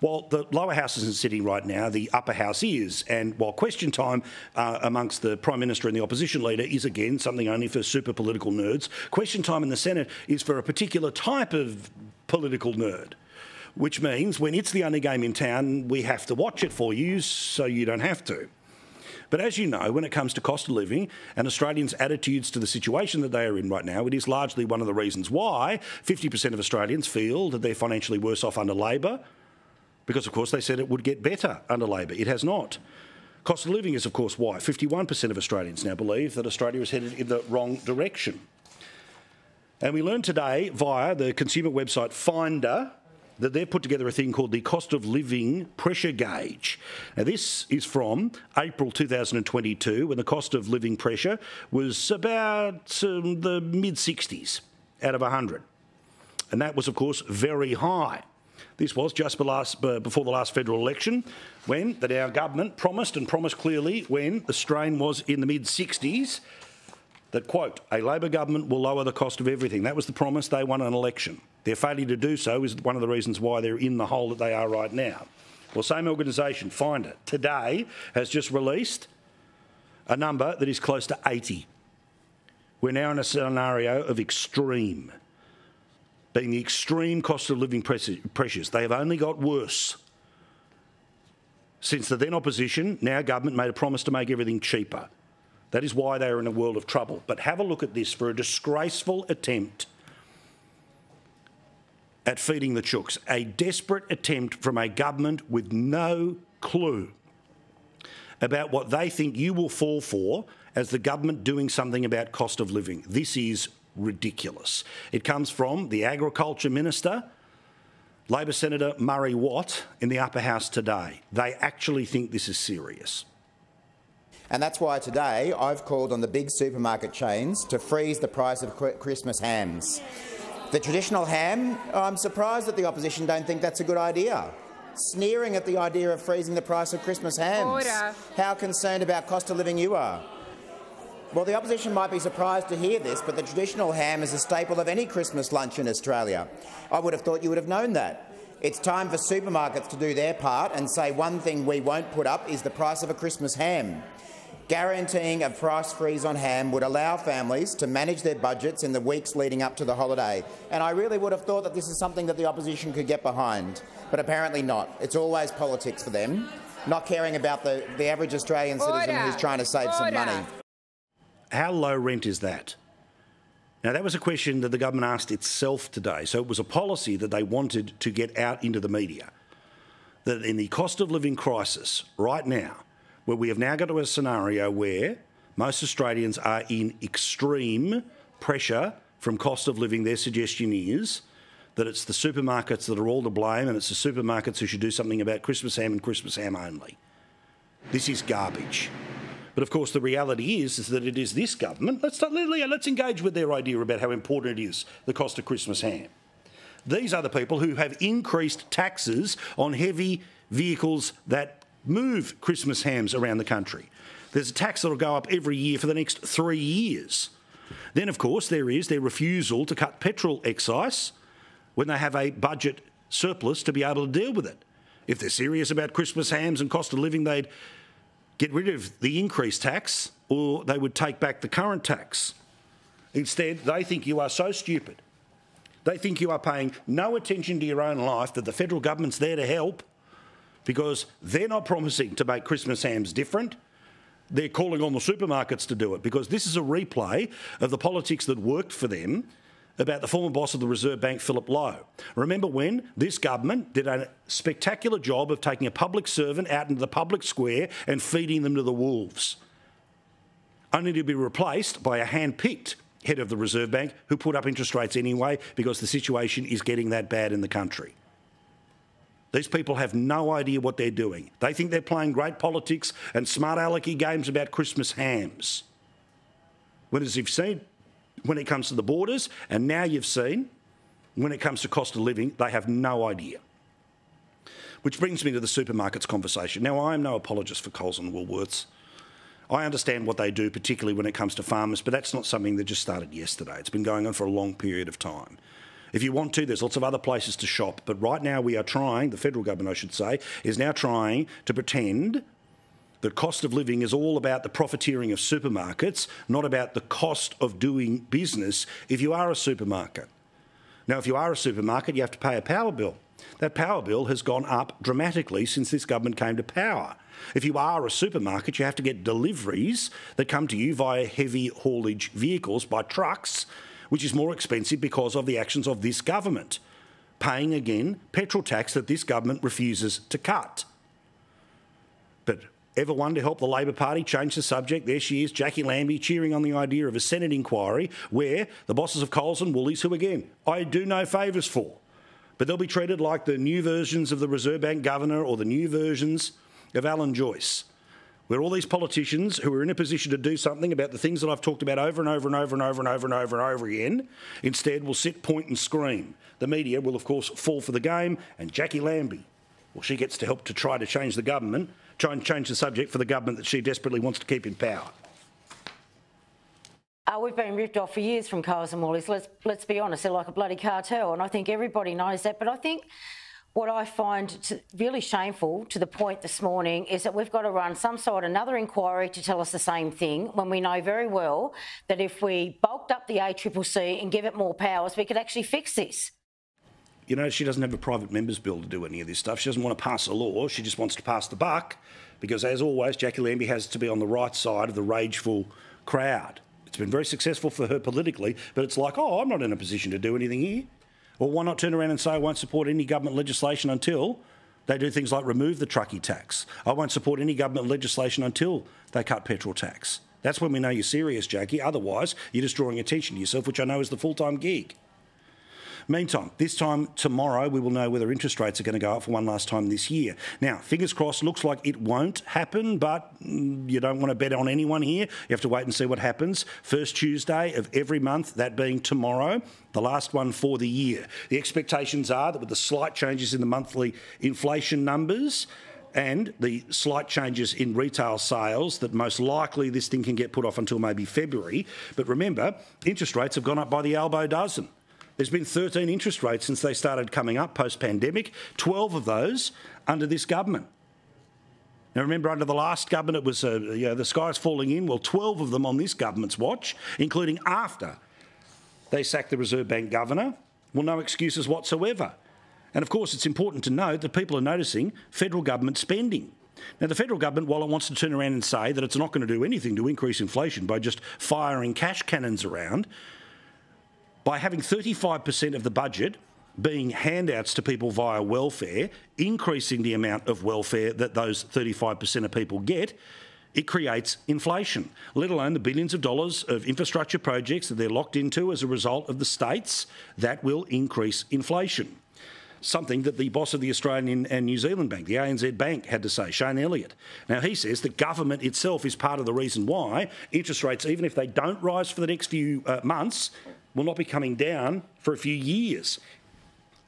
Well, the lower house isn't sitting right now, the upper house is. And while question time amongst the Prime Minister and the opposition leader is, again, something only for super political nerds, question time in the Senate is for a particular type of political nerd, which means when it's the only game in town, we have to watch it for you so you don't have to. But as you know, when it comes to cost of living and Australians' attitudes to the situation that they are in right now, it is largely one of the reasons why 50% of Australians feel that they're financially worse off under Labor, because, of course, they said it would get better under Labor. It has not. Cost of living is, of course, why 51% of Australians now believe that Australia is headed in the wrong direction. And we learned today via the consumer website Finder that they've put together a thing called the Cost of Living Pressure Gauge. Now, this is from April 2022, when the cost of living pressure was about the mid-60s out of 100. And that was, of course, very high. This was just before the last federal election, when our government promised clearly when the strain was in the mid-60s that, quote, a Labor government will lower the cost of everything. That was the promise. They won an election. Their failure to do so is one of the reasons why they're in the hole that they are right now. Well, same organisation, Finder, today has just released a number that is close to 80. We're now in a scenario of extreme, being the extreme cost of living pressures. They have only got worse since the then opposition, now government, made a promise to make everything cheaper. That is why they are in a world of trouble. But have a look at this, for a disgraceful attempt at feeding the chooks, a desperate attempt from a government with no clue about what they think you will fall for as the government doing something about cost of living. This is ridiculous. It comes from the Agriculture Minister, Labor Senator Murray Watt, in the upper house today. They actually think this is serious. And that's why today I've called on the big supermarket chains to freeze the price of Christmas hams. The traditional ham, I'm surprised that the opposition don't think that's a good idea. Sneering at the idea of freezing the price of Christmas hams. Order. How concerned about cost of living you are. Well, the opposition might be surprised to hear this, but the traditional ham is a staple of any Christmas lunch in Australia. I would have thought you would have known that. It's time for supermarkets to do their part and say one thing we won't put up is the price of a Christmas ham. Guaranteeing a price freeze on ham would allow families to manage their budgets in the weeks leading up to the holiday. And I really would have thought that this is something that the opposition could get behind, but apparently not. It's always politics for them, not caring about the average Australian citizen who's trying to save some money. How low rent is that? Now, that was a question that the government asked itself today. So it was a policy that they wanted to get out into the media, that in the cost of living crisis right now, where we have now got to a scenario where most Australians are in extreme pressure from cost of living, their suggestion is that it's the supermarkets that are all to blame, and it's the supermarkets who should do something about Christmas ham and Christmas ham only. This is garbage. But of course the reality is that it is this government. Let's engage with their idea about how important it is, the cost of Christmas ham. These are the people who have increased taxes on heavy vehicles that move Christmas hams around the country. There's a tax that will go up every year for the next 3 years. Then, of course, there is their refusal to cut petrol excise when they have a budget surplus to be able to deal with it. If they're serious about Christmas hams and cost of living, they'd get rid of the increased tax, or they would take back the current tax. Instead, they think you are so stupid. They think you are paying no attention to your own life, that the federal government's there to help, because they're not promising to make Christmas hams different. They're calling on the supermarkets to do it, because this is a replay of the politics that worked for them about the former boss of the Reserve Bank, Philip Lowe. Remember when this government did a spectacular job of taking a public servant out into the public square and feeding them to the wolves, only to be replaced by a hand-picked head of the Reserve Bank who put up interest rates anyway because the situation is getting that bad in the country. These people have no idea what they're doing. They think they're playing great politics and smart alecky games about Christmas hams. When, as you've seen, when it comes to the borders, and now you've seen, when it comes to cost of living, they have no idea. Which brings me to the supermarkets conversation. Now, I am no apologist for Coles and Woolworths. I understand what they do, particularly when it comes to farmers, but that's not something that just started yesterday. It's been going on for a long period of time. If you want to, there's lots of other places to shop. But right now we are trying, the federal government, I should say, is now trying to pretend that cost of living is all about the profiteering of supermarkets, not about the cost of doing business if you are a supermarket. Now, if you are a supermarket, you have to pay a power bill. That power bill has gone up dramatically since this government came to power. If you are a supermarket, you have to get deliveries that come to you via heavy haulage vehicles by trucks, which is more expensive because of the actions of this government, paying again petrol tax that this government refuses to cut. But ever one to help the Labor Party change the subject? There she is, Jackie Lambie, cheering on the idea of a Senate inquiry where the bosses of Coles and Woolies, who again I do no favours for, but they'll be treated like the new versions of the Reserve Bank governor or the new versions of Alan Joyce, where all these politicians who are in a position to do something about the things that I've talked about over and over and over and over and over and over and over again, instead will sit, point and scream. The media will, of course, fall for the game, and Jackie Lambie, well, she gets to help to try to change the government, try and change the subject for the government that she desperately wants to keep in power. We've been ripped off for years from Coles and Woolies. Let's be honest, they're like a bloody cartel, and I think everybody knows that. But I think what I find really shameful to the point this morning is that we've got to run some sort of another inquiry to tell us the same thing when we know very well that if we bulked up the ACCC and give it more powers, we could actually fix this. You know, she doesn't have a private member's bill to do any of this stuff. She doesn't want to pass a law. She just wants to pass the buck because, as always, Jackie Lambie has to be on the right side of the rageful crowd. It's been very successful for her politically, but it's like, oh, I'm not in a position to do anything here. Or why not turn around and say I won't support any government legislation until they do things like remove the truckie tax. I won't support any government legislation until they cut petrol tax. That's when we know you're serious, Jackie. Otherwise, you're just drawing attention to yourself, which I know is the full-time gig. Meantime, this time tomorrow, we will know whether interest rates are going to go up for one last time this year. Now, fingers crossed, looks like it won't happen, but you don't want to bet on anyone here. You have to wait and see what happens. First Tuesday of every month, that being tomorrow, the last one for the year. The expectations are that with the slight changes in the monthly inflation numbers and the slight changes in retail sales, that most likely this thing can get put off until maybe February. But remember, interest rates have gone up by the elbow dozen. There's been 13 interest rates since they started coming up post-pandemic, 12 of those under this government. Now, remember, under the last government, it was, the sky's falling in. Well, 12 of them on this government's watch, including after they sacked the Reserve Bank governor. Well, no excuses whatsoever. And, of course, it's important to note that people are noticing federal government spending. Now, the federal government, while it wants to turn around and say that it's not going to do anything to increase inflation by just firing cash cannons around, by having 35% of the budget being handouts to people via welfare, increasing the amount of welfare that those 35% of people get, it creates inflation, let alone the billions of dollars of infrastructure projects that they're locked into as a result of the states that will increase inflation. Something that the boss of the Australian and New Zealand Bank, the ANZ Bank, had to say, Shane Elliott. Now, he says that government itself is part of the reason why interest rates, even if they don't rise for the next few months, will not be coming down for a few years.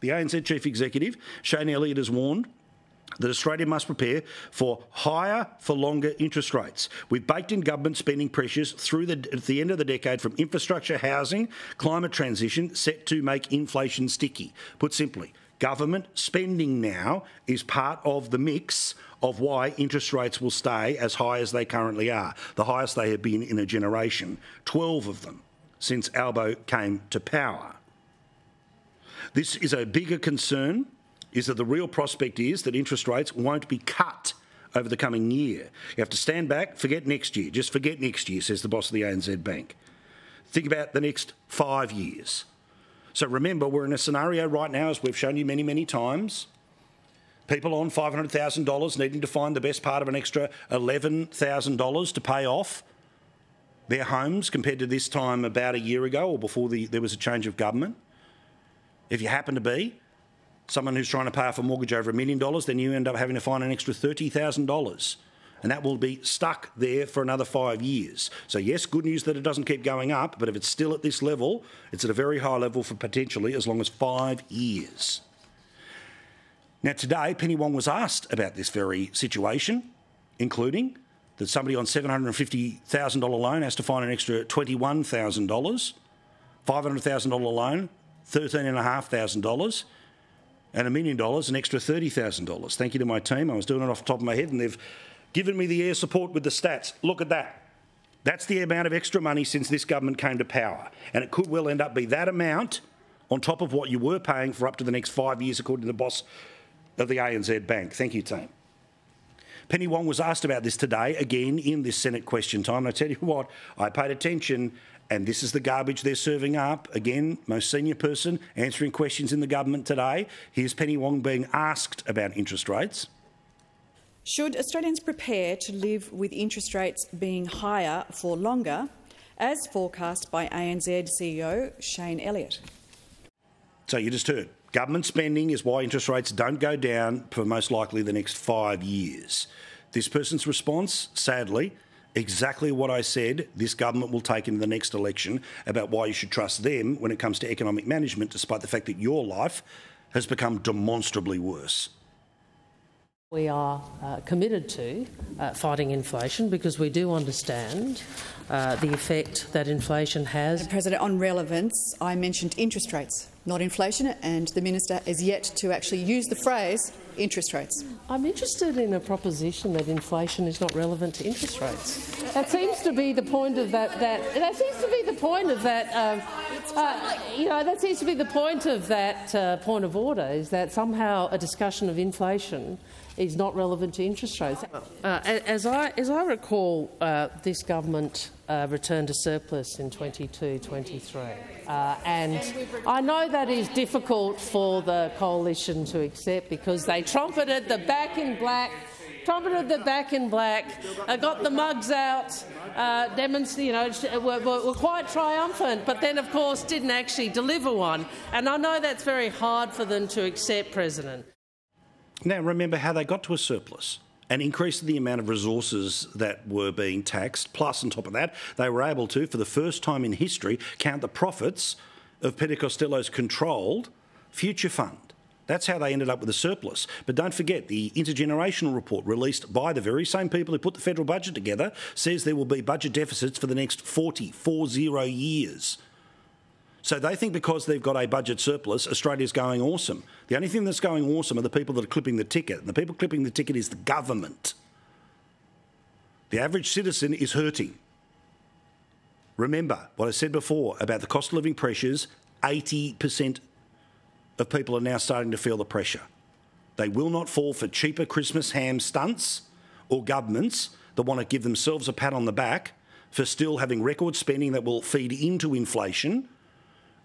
The ANZ Chief Executive, Shane Elliott, has warned that Australia must prepare for higher for longer interest rates, with baked-in government spending pressures through at the end of the decade from infrastructure, housing, climate transition set to make inflation sticky. Put simply, government spending now is part of the mix of why interest rates will stay as high as they currently are, the highest they have been in a generation, 12 of them since Albo came to power. This is a bigger concern, is that the real prospect is that interest rates won't be cut over the coming year. You have to stand back, forget next year. Just forget next year, says the boss of the ANZ Bank. Think about the next 5 years. So remember, we're in a scenario right now, as we've shown you many, many times, people on $500,000 needing to find the best part of an extra $11,000 to pay off their homes compared to this time about a year ago or before there was a change of government. If you happen to be someone who's trying to pay off a mortgage over $1 million, then you end up having to find an extra $30,000. And that will be stuck there for another 5 years. So, yes, good news that it doesn't keep going up, but if it's still at this level, it's at a very high level for potentially as long as 5 years. Now, today, Penny Wong was asked about this very situation, including that somebody on $750,000 loan has to find an extra $21,000, $500,000 loan $13,500, and $1 million, an extra $30,000. Thank you to my team. I was doing it off the top of my head, and they've given me the air support with the stats. Look at that. That's the amount of extra money since this government came to power, and it could well end up be that amount on top of what you were paying for up to the next 5 years, according to the boss of the ANZ Bank. Thank you, team. Penny Wong was asked about this today, again, in this Senate question time. And I tell you what, I paid attention, and this is the garbage they're serving up. Again, most senior person answering questions in the government today. Here's Penny Wong being asked about interest rates. Should Australians prepare to live with interest rates being higher for longer, as forecast by ANZ CEO Shane Elliott? So you just heard. Government spending is why interest rates don't go down for most likely the next 5 years. This person's response, sadly, exactly what I said this government will take in the next election about why you should trust them when it comes to economic management, despite the fact that your life has become demonstrably worse. We are committed to fighting inflation because we do understand the effect that inflation has. Madam President, on relevance, I mentioned interest rates, not inflation, and the minister is yet to actually use the phrase interest rates. I'm interested in a proposition that inflation is not relevant to interest rates. That seems to be the point of that seems to be the point of that. That seems to be the point of that point of order, is that somehow a discussion of inflation is not relevant to interest rates. As I recall, this government returned a surplus in 22-23, and I know that is difficult for the coalition to accept because they trumpeted the back in black, got the mugs out, were quite triumphant, but then, of course, didn't actually deliver one. And I know that's very hard for them to accept, President. Now, remember how they got to a surplus and increased the amount of resources that were being taxed. Plus, on top of that, they were able to, for the first time in history, count the profits of Peter Costello's controlled future fund. That's how they ended up with a surplus. But don't forget, the intergenerational report released by the very same people who put the federal budget together says there will be budget deficits for the next 40 years. So they think because they've got a budget surplus, Australia's going awesome. The only thing that's going awesome are the people that are clipping the ticket. And the people clipping the ticket is the government. The average citizen is hurting. Remember what I said before about the cost of living pressures. 80% of people are now starting to feel the pressure. They will not fall for cheaper Christmas ham stunts or governments that want to give themselves a pat on the back for still having record spending that will feed into inflation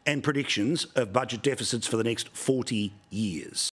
and predictions of budget deficits for the next 40 years.